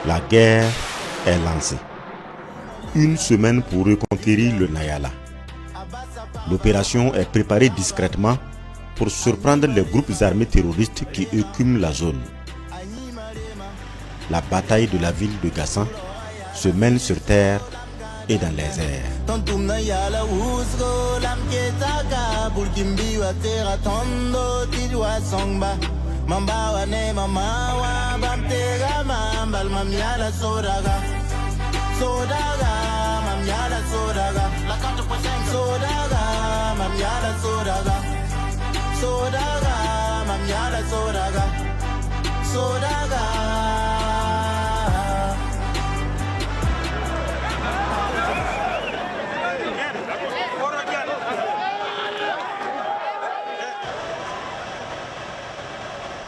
La guerre est lancée. Une semaine pour reconquérir le Nayala. L'opération est préparée discrètement pour surprendre les groupes armés terroristes qui écument la zone. La bataille de la ville de Gassan se mène sur terre et dans les airs.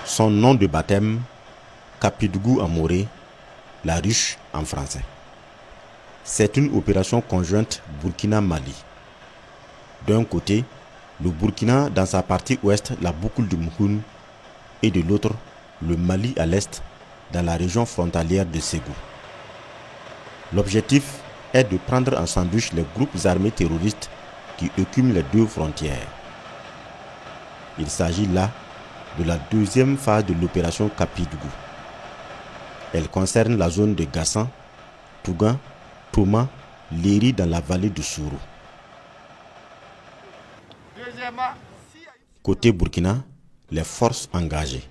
Son nom de baptême, Kapidugou en moré, la ruche en français. C'est une opération conjointe Burkina-Mali. D'un côté, le Burkina dans sa partie ouest, la boucle du Mouhoun, et de l'autre, le Mali à l'est, dans la région frontalière de Ségou. L'objectif est de prendre en sandwich les groupes armés terroristes qui écument les deux frontières. Il s'agit là de la deuxième phase de l'opération Kapidugou. Elle concerne la zone de Gassan, Tougan, Touma, Léry dans la vallée du Sourou. Côté Burkina, les forces engagées.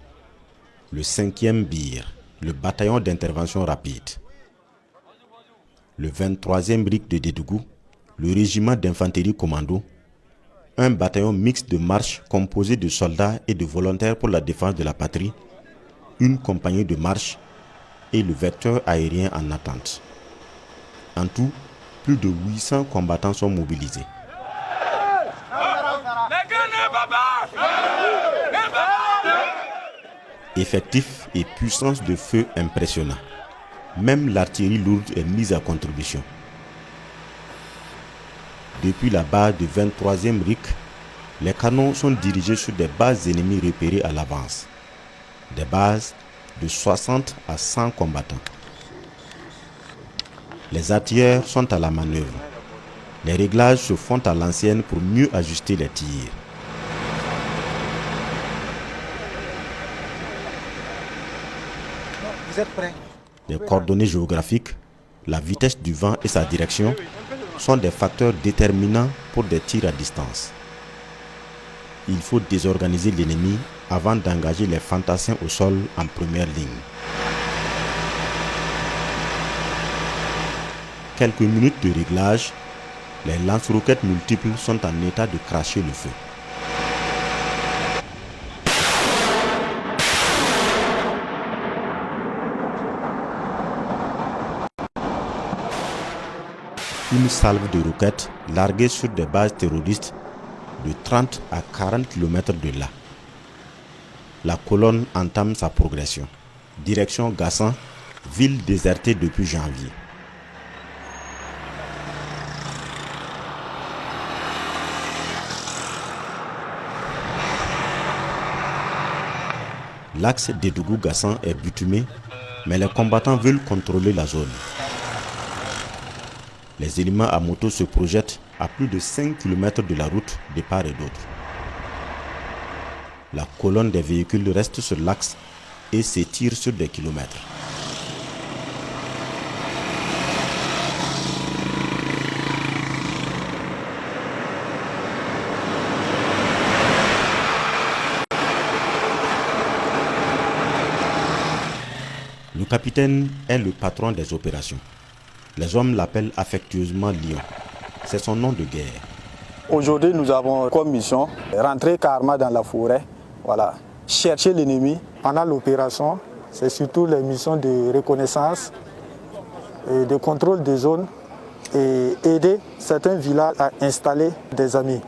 Le 5e BIR, le bataillon d'intervention rapide. Le 23e RIC de Dédougou, le régiment d'infanterie commando. Un bataillon mixte de marche composé de soldats et de volontaires pour la défense de la patrie. Une compagnie de marche et le vecteur aérien en attente. En tout, plus de 800 combattants sont mobilisés. Effectif et puissance de feu impressionnant. Même l'artillerie lourde est mise à contribution. Depuis la base du 23e RIC, les canons sont dirigés sur des bases ennemies repérées à l'avance. Des bases de 60 à 100 combattants. Les artilleurs sont à la manœuvre. Les réglages se font à l'ancienne pour mieux ajuster les tirs. Vous êtes prêts? Les coordonnées géographiques, la vitesse du vent et sa direction sont des facteurs déterminants pour des tirs à distance. Il faut désorganiser l'ennemi avant d'engager les fantassins au sol en première ligne. Quelques minutes de réglage, les lance-roquettes multiples sont en état de cracher le feu. Une salve de roquettes larguée sur des bases terroristes de 30 à 40 km de là. La colonne entame sa progression. Direction Gassan, ville désertée depuis janvier. L'axe Dédougou-Gassan est bitumé, mais les combattants veulent contrôler la zone. Les éléments à moto se projettent à plus de 5 km de la route de part et d'autre. La colonne des véhicules reste sur l'axe et s'étire sur des kilomètres. Le capitaine est le patron des opérations. Les hommes l'appellent affectueusement Lion. C'est son nom de guerre. Aujourd'hui, nous avons comme mission rentrer carrément dans la forêt, voilà, chercher l'ennemi. Pendant l'opération, c'est surtout les missions de reconnaissance et de contrôle des zones et aider certains villages à installer des amis.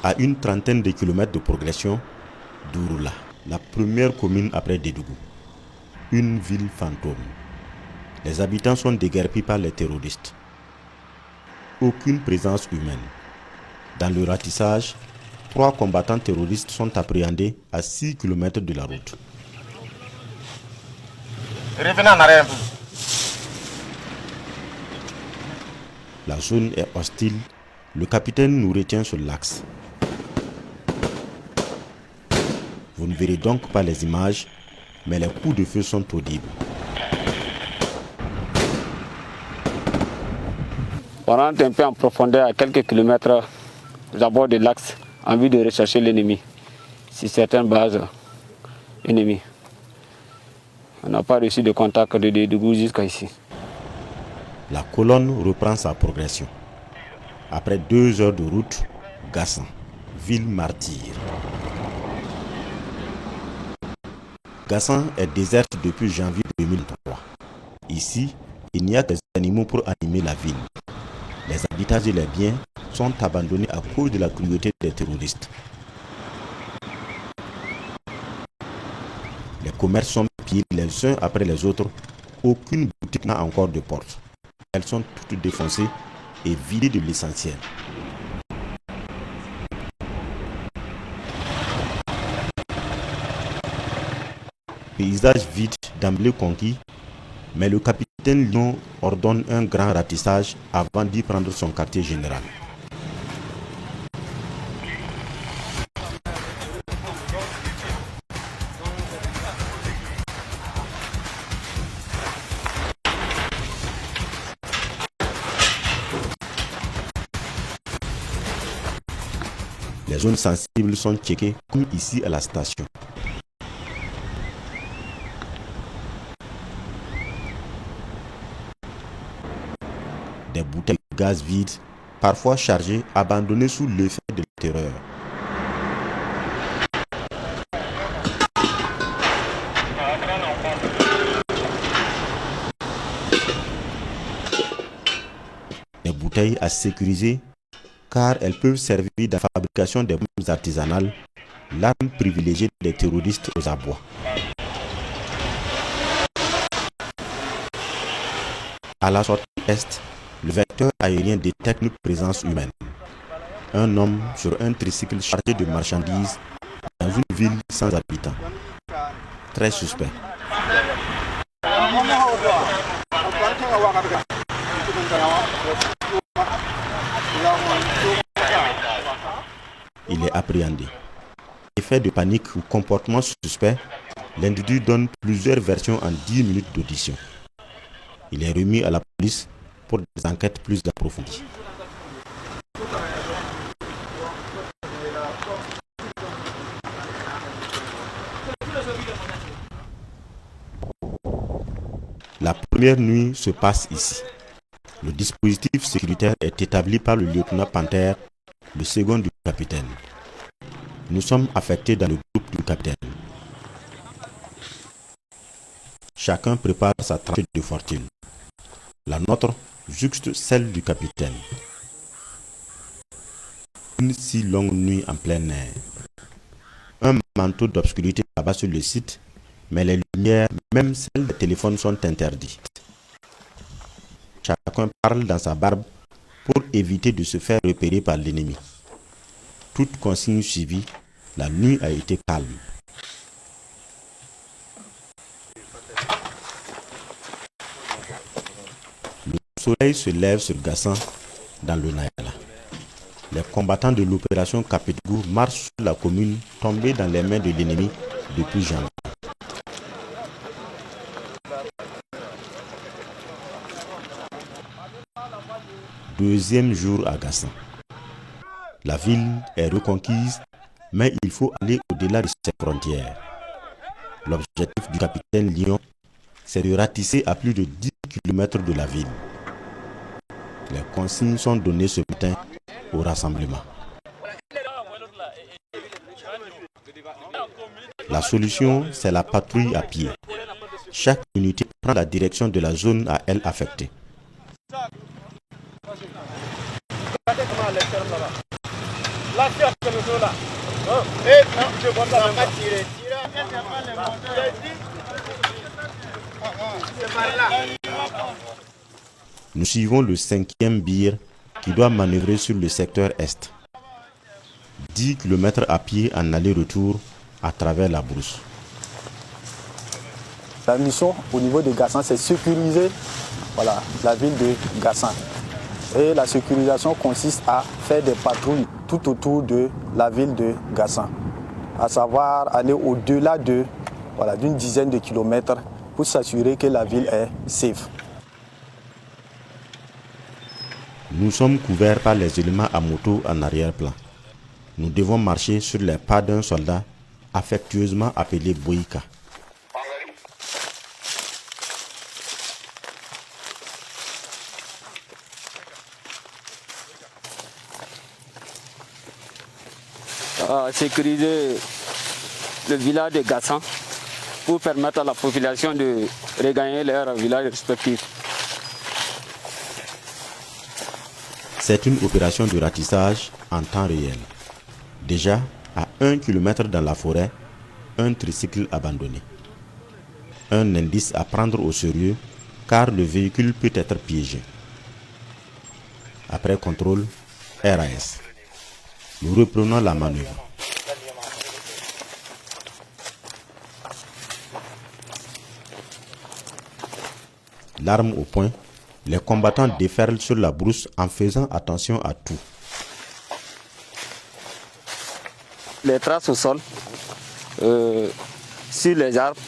À une trentaine de kilomètres de progression, Douroula, la première commune après Dédougou. Une ville fantôme. Les habitants sont déguerpis par les terroristes. aucune présence humaine. Dans le ratissage, 3 combattants terroristes sont appréhendés à 6 km de la route. Revenez en arrière un peu. La zone est hostile. Le capitaine nous retient sur l'axe. Vous ne verrez donc pas les images, mais les coups de feu sont audibles. On rentre un peu en profondeur à quelques kilomètres aux abords de l'axe en vue de rechercher l'ennemi sur certaines bases ennemies. On n'a pas reçu de contact de Dédougou jusqu'à ici. La colonne reprend sa progression. Après 2 heures de route, Gassan, ville martyre. Gassan est déserte depuis janvier 2003. Ici, il n'y a que des animaux pour animer la ville. Les habitats et les biens sont abandonnés à cause de la cruauté des terroristes. Les commerces sont pillés les uns après les autres. Aucune boutique n'a encore de porte. Elles sont toutes défoncées et vidées de l'essentiel. Paysage vide d'emblée conquis, mais le capitaine Lyon ordonne un grand ratissage avant d'y prendre son quartier général. Les zones sensibles sont checkées comme ici à la station. Des bouteilles de gaz vides, parfois chargées, abandonnées sous l'effet de la terreur. Des bouteilles à sécuriser car elles peuvent servir dans la fabrication des bombes artisanales, l'arme privilégiée des terroristes aux abois. À la sortie est, le vecteur aérien détecte une présence humaine. Un homme sur un tricycle chargé de marchandises dans une ville sans habitants. Très suspect. Il est appréhendé. Effet de panique ou comportement suspect, l'individu donne plusieurs versions en 10 minutes d'audition. Il est remis à la police pour des enquêtes plus approfondies. La première nuit se passe ici. Le dispositif sécuritaire est établi par le lieutenant Panther, le second du capitaine. Nous sommes affectés dans le groupe du capitaine. Chacun prépare sa tranchée de fortune. La nôtre juxte celle du capitaine. Une si longue nuit en plein air. Un manteau d'obscurité abat sur le site, mais les lumières, même celles des téléphones, sont interdites. Chacun parle dans sa barbe pour éviter de se faire repérer par l'ennemi. Toute consigne suivie, la nuit a été calme. Le soleil se lève sur Gassan dans le Nayala. Les combattants de l'opération Kapitgou marchent sur la commune tombée dans les mains de l'ennemi depuis janvier. Deuxième jour à Gassan. La ville est reconquise, mais il faut aller au-delà de ses frontières. L'objectif du capitaine Lyon, c'est de ratisser à plus de 10 km de la ville. Les consignes sont données ce matin au rassemblement. La solution, c'est la patrouille à pied. Chaque unité prend la direction de la zone à elle affectée. Nous suivons le 5e bir qui doit manœuvrer sur le secteur est. 10 km à pied en aller-retour à travers la brousse. La mission au niveau de Gassan, c'est sécuriser la ville de Gassan. Et la sécurisation consiste à faire des patrouilles tout autour de la ville de Gassan. À savoir aller au-delà d'une dizaine de kilomètres pour s'assurer que la ville est safe. Nous sommes couverts par les éléments à moto en arrière-plan. Nous devons marcher sur les pas d'un soldat affectueusement appelé Boïka. Sécuriser le village de Gassan pour permettre à la population de regagner leur village respectif. C'est une opération de ratissage en temps réel. Déjà, à 1 km dans la forêt, un tricycle abandonné. Un indice à prendre au sérieux car le véhicule peut être piégé. Après contrôle, RAS. Nous reprenons la manœuvre. L'arme au poing, les combattants déferlent sur la brousse en faisant attention à tout. Les traces au sol, sur les arbres,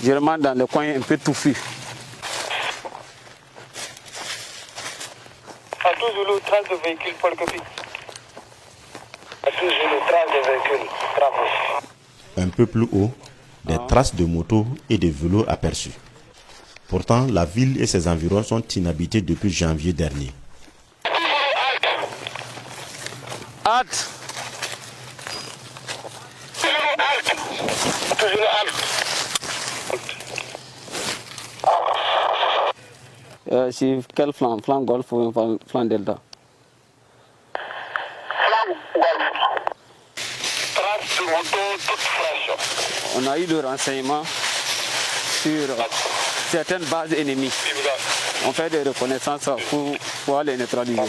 généralement dans le coin un peu touffu. À tout Zulu, trace de véhicule, Paul Kopi. À tout Zulu, trace de véhicule, bravo. Un peu plus haut, des traces de motos et de vélos aperçus. Pourtant, la ville et ses environs sont inhabités depuis janvier dernier. Halte. C'est quel flanc? Flanc golf ou flanc delta? Flanc golf. Trace de moto toute fraîche. On a eu le renseignement sur certaines bases ennemies. On fait des reconnaissances pour pouvoir les neutraliser.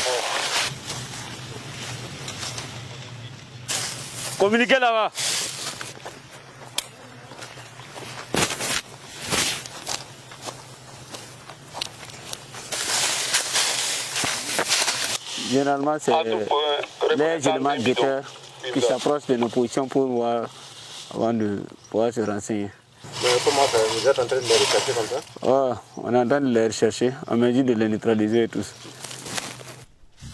Communiquez là-bas. Généralement, c'est les éléments guetteurs qui s'approchent de nos positions pour voir avant de pouvoir se renseigner. Mais comment faire? Vous êtes en train de les rechercher comme ça? On est en train de les rechercher, en mesure de les neutraliser et tous.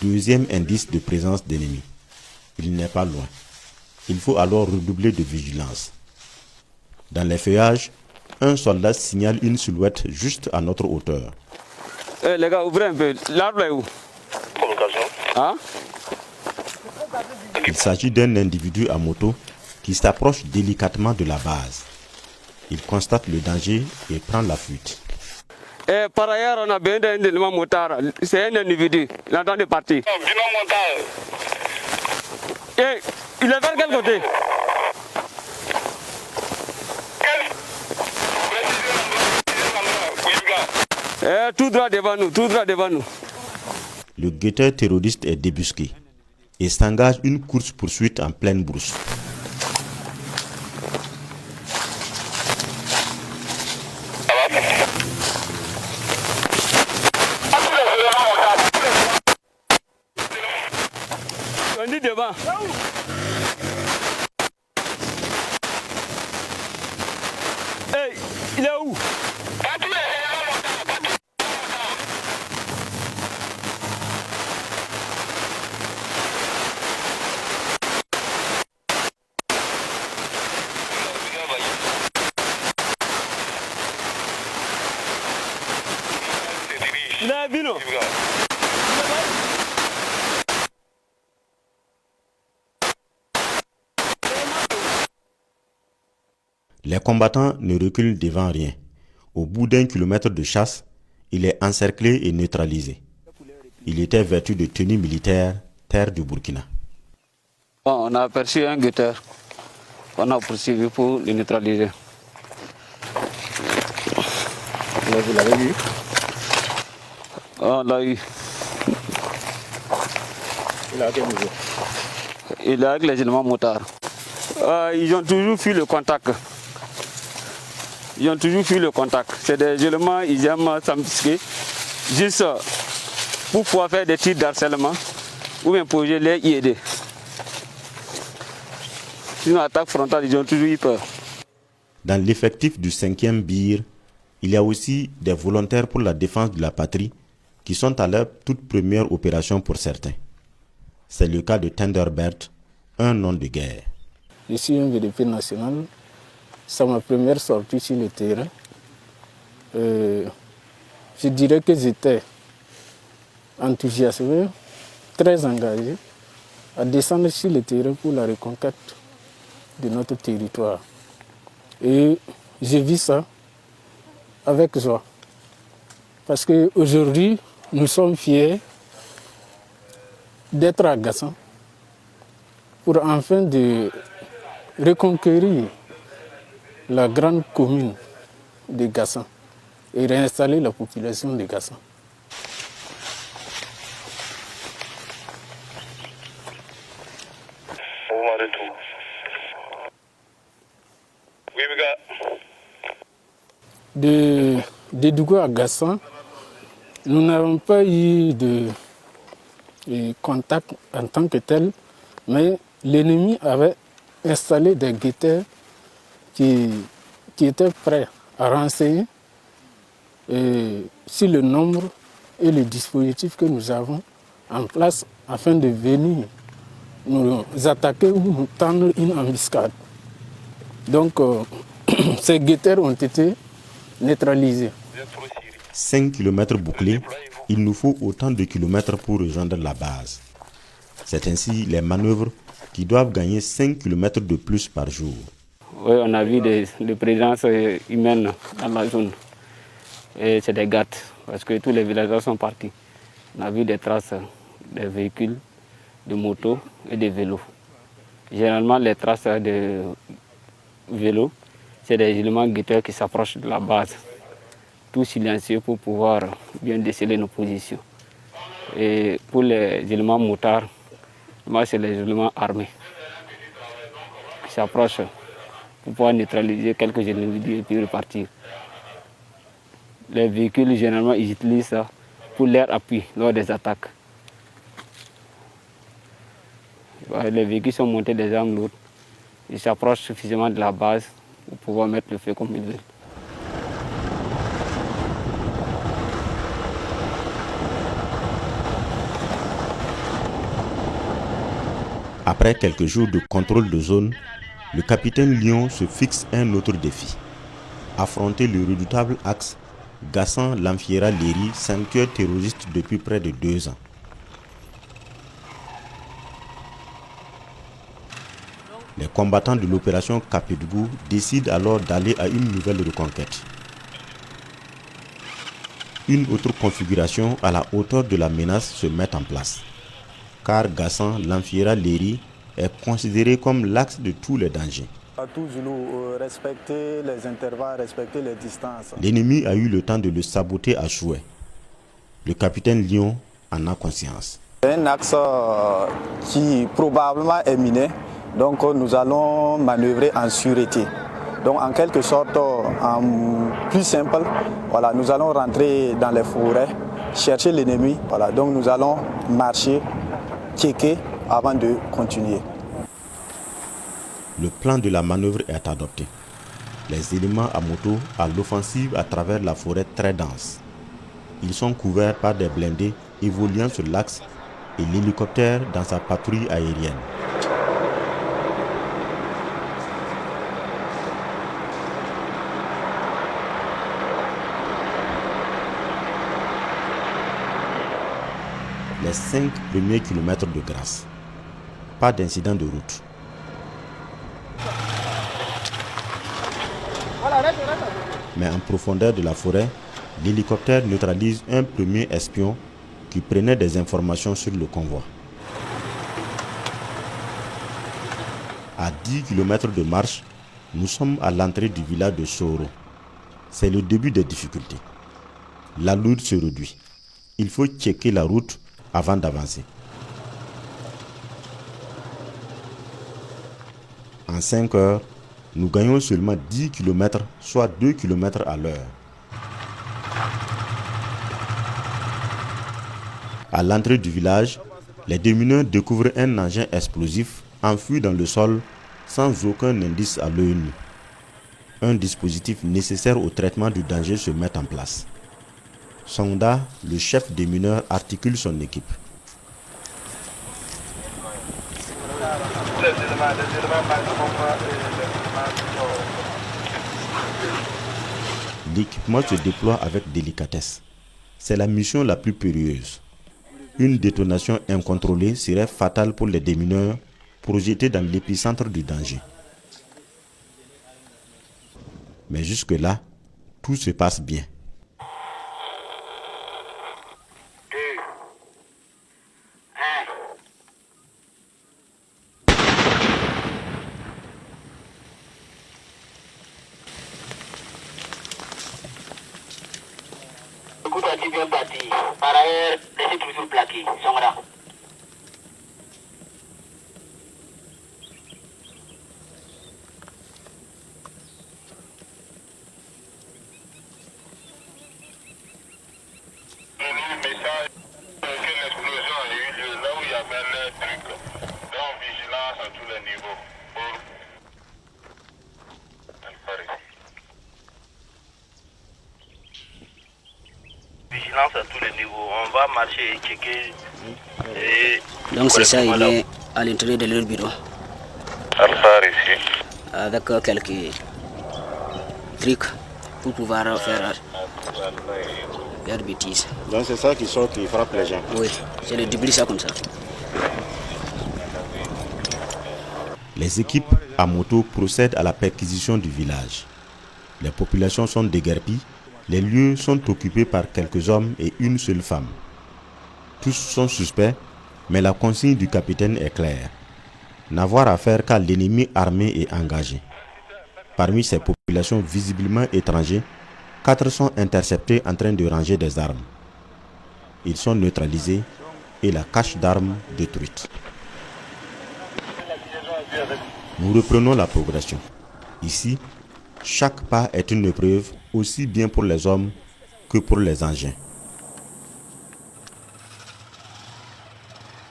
Deuxième indice de présence d'ennemis. Il n'est pas loin. Il faut alors redoubler de vigilance. Dans les feuillages, un soldat signale une silhouette juste à notre hauteur. Les gars, ouvrez un peu. L'arbre est où? Communication. Hein? Il s'agit d'un individu à moto qui s'approche délicatement de la base. Il constate le danger et prend la fuite. Et par ailleurs, on a besoin d'un élément motard. C'est un individu. Il est en train de partir. Bilan montage. Et il est vers quel côté? Tout droit devant nous, tout droit devant nous. Le guetteur terroriste est débusqué et s'engage une course-poursuite en pleine brousse. On dit devant. Hey, il est où? Il est vino. Les combattants ne reculent devant rien. Au bout d'1 kilomètre de chasse, il est encerclé et neutralisé. Il était vêtu de tenue militaire, terre du Burkina. Bon, on a aperçu un guetteur qu'on a poursuivi pour le neutraliser. Vous l'avez vu? On l'a eu. Il est à quel niveau? Il est avec les éléments motards. Ils ont toujours fui le contact. C'est des éléments, ils aiment s'embusquer juste pour pouvoir faire des tirs d'harcèlement ou bien pour les y aider. Sinon, attaque frontale, ils ont toujours eu peur. Dans l'effectif du 5e BIR, il y a aussi des volontaires pour la défense de la patrie qui sont à leur toute première opération pour certains. C'est le cas de Tenderbert, un nom de guerre. Je suis un VDP national. C'est ma première sortie sur le terrain. Je dirais que j'étais enthousiasmé, très engagé à descendre sur le terrain pour la reconquête de notre territoire. Et j'ai vu ça avec joie. Parce qu'aujourd'hui, nous sommes fiers d'être à Gassan pour enfin de reconquérir la grande commune de Gassan et réinstaller la population de Gassan. De Dédougou à Gassan, nous n'avons pas eu de contact en tant que tel, mais l'ennemi avait installé des guetteurs qui étaient prêts à renseigner sur le nombre et le dispositif que nous avons en place afin de venir nous attaquer ou nous tendre une embuscade. Donc, ces guetteurs ont été neutralisés. 5 km bouclés, il nous faut autant de kilomètres pour rejoindre la base. C'est ainsi les manœuvres qui doivent gagner 5 km de plus par jour. Oui, on a vu des présences humaines dans la zone. Et c'est des gâtes, parce que tous les villageois sont partis. On a vu des traces des véhicules, de motos et de vélos. Généralement, les traces de vélos, c'est des éléments guetteurs qui s'approchent de la base. Tout silencieux pour pouvoir bien déceler nos positions. Et pour les éléments motards, moi, c'est les éléments armés qui s'approchent pour pouvoir neutraliser quelques individus et puis repartir. Les véhicules, généralement, ils utilisent ça pour leur appui lors des attaques. Les véhicules sont montés des armes lourdes. Ils s'approchent suffisamment de la base pour pouvoir mettre le feu comme ils veulent. Après quelques jours de contrôle de zone, le capitaine Lion se fixe un autre défi. Affronter le redoutable axe Gassan-Lanfiera-Léry, sanctuaire terroriste depuis près de 2 ans. Les combattants de l'opération Capedougou décident alors d'aller à une nouvelle reconquête. Une autre configuration à la hauteur de la menace se met en place, car Gassan-Lanfiera-Léry est considéré comme l'axe de tous les dangers. À tout Zoulou, respecter les intervalles, respecter les distances. L'ennemi a eu le temps de le saboter à souhait. Le capitaine Lion en a conscience. C'est un axe qui probablement est miné, donc nous allons manœuvrer en sûreté. Donc en quelque sorte, en plus simple, voilà, nous allons rentrer dans les forêts, chercher l'ennemi. Voilà, donc nous allons marcher, checker avant de continuer. Le plan de la manœuvre est adopté. Les éléments à moto à l'offensive à travers la forêt très dense. Ils sont couverts par des blindés évoluant sur l'axe et l'hélicoptère dans sa patrouille aérienne. Les 5 premiers kilomètres de grâce. Pas d'incident de route. Mais en profondeur de la forêt, l'hélicoptère neutralise un premier espion qui prenait des informations sur le convoi. À 10 km de marche, nous sommes à l'entrée du village de Soro. C'est le début des difficultés. L'allure se réduit. il faut checker la route avant d'avancer. En 5 heures, nous gagnons seulement 10 km, soit 2 km à l'heure. À l'entrée du village, les démineurs découvrent un engin explosif enfoui dans le sol sans aucun indice à l'œil nu. Un dispositif nécessaire au traitement du danger se met en place. Songda, le chef des mineurs, articule son équipe. L'équipement se déploie avec délicatesse. C'est la mission la plus périlleuse. Une détonation incontrôlée serait fatale pour les démineurs projetés dans l'épicentre du danger. Mais jusque-là, tout se passe bien. Écoute, as-tu bien parti? Par ailleurs, laissez toujours plaqué, Songda. Vigilance à tous les niveaux. On va marcher et checker. Donc c'est ça, il est à l'intérieur de leur bureau. Alphar ici. Avec quelques trucs pour pouvoir faire leurs bêtises. Donc c'est ça qui sort, qui frappe les gens. Oui, c'est le débris ça comme ça. Les équipes à moto procèdent à la perquisition du village. Les populations sont déguerpies, les lieux sont occupés par quelques hommes et une seule femme. Tous sont suspects, mais la consigne du capitaine est claire. N'avoir affaire qu'à l'ennemi armé et engagé. Parmi ces populations visiblement étrangères, 4 sont interceptés en train de ranger des armes. Ils sont neutralisés et la cache d'armes détruite. Nous reprenons la progression. Ici, chaque pas est une épreuve aussi bien pour les hommes que pour les engins.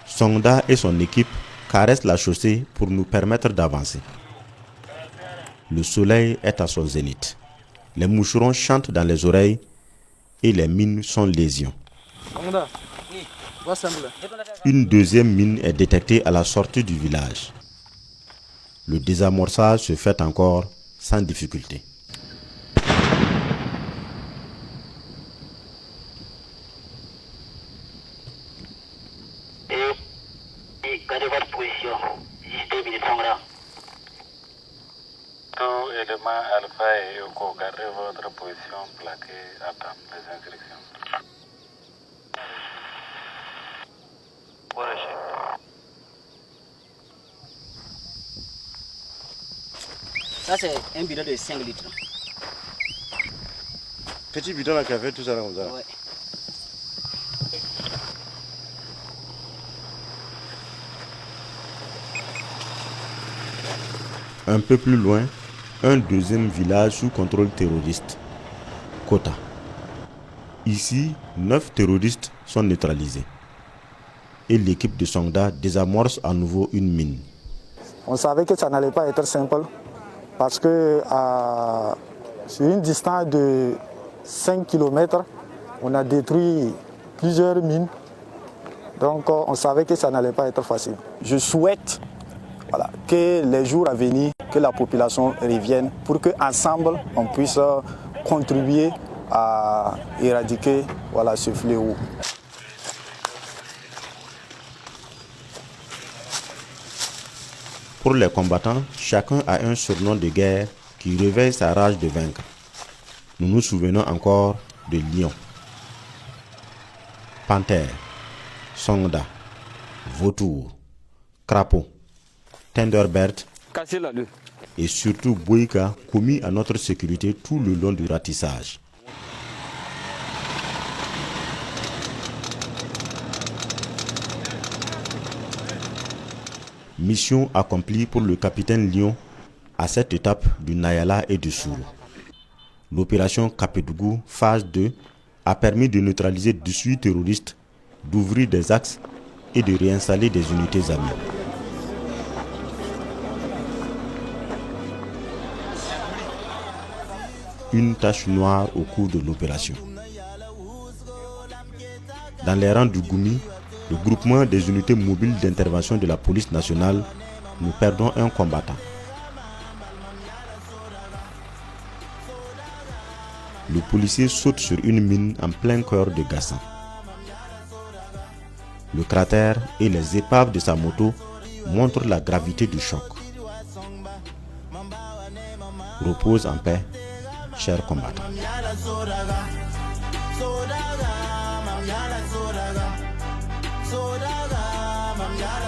Songda et son équipe caressent la chaussée pour nous permettre d'avancer. Le soleil est à son zénith. Les moucherons chantent dans les oreilles et les mines sont lésions. Une deuxième mine est détectée à la sortie du village. Le désamorçage se fait encore sans difficulté. Gardez votre position. Juste minutes, Songda. Tout élément Alpha et Yoko, gardez votre position plaquée, attendre les instructions. Ça c'est un bidon de 5 litres. Petit bidon là qui a fait tout ça là comme ça. Ouais. Un peu plus loin, un deuxième village sous contrôle terroriste, Kota. Ici, 9 terroristes sont neutralisés. Et l'équipe de Songda désamorce à nouveau une mine. On savait que ça n'allait pas être simple parce que sur une distance de 5 km, on a détruit plusieurs mines. Donc on savait que ça n'allait pas être facile. Je souhaite que les jours à venir, que la population revienne pour qu'ensemble, on puisse contribuer à éradiquer ce fléau. Pour les combattants, chacun a un surnom de guerre qui réveille sa rage de vaincre. Nous nous souvenons encore de Lion, Panthère, Songda, Vautour, Crapaud, Thunderbird et surtout Boïka, commis à notre sécurité tout le long du ratissage. Mission accomplie pour le capitaine Lion à cette étape du Nayala et du Sourou. L'opération Kapedougou, phase 2, a permis de neutraliser 18 terroristes, d'ouvrir des axes et de réinstaller des unités armées. Une tache noire au cours de l'opération. Dans les rangs du Goumi, le groupement des unités mobiles d'intervention de la police nationale, nous perdons un combattant. Le policier saute sur une mine en plein cœur de Gassan. Le cratère et les épaves de sa moto montrent la gravité du choc. Repose en paix, chers combattants. Sodaga,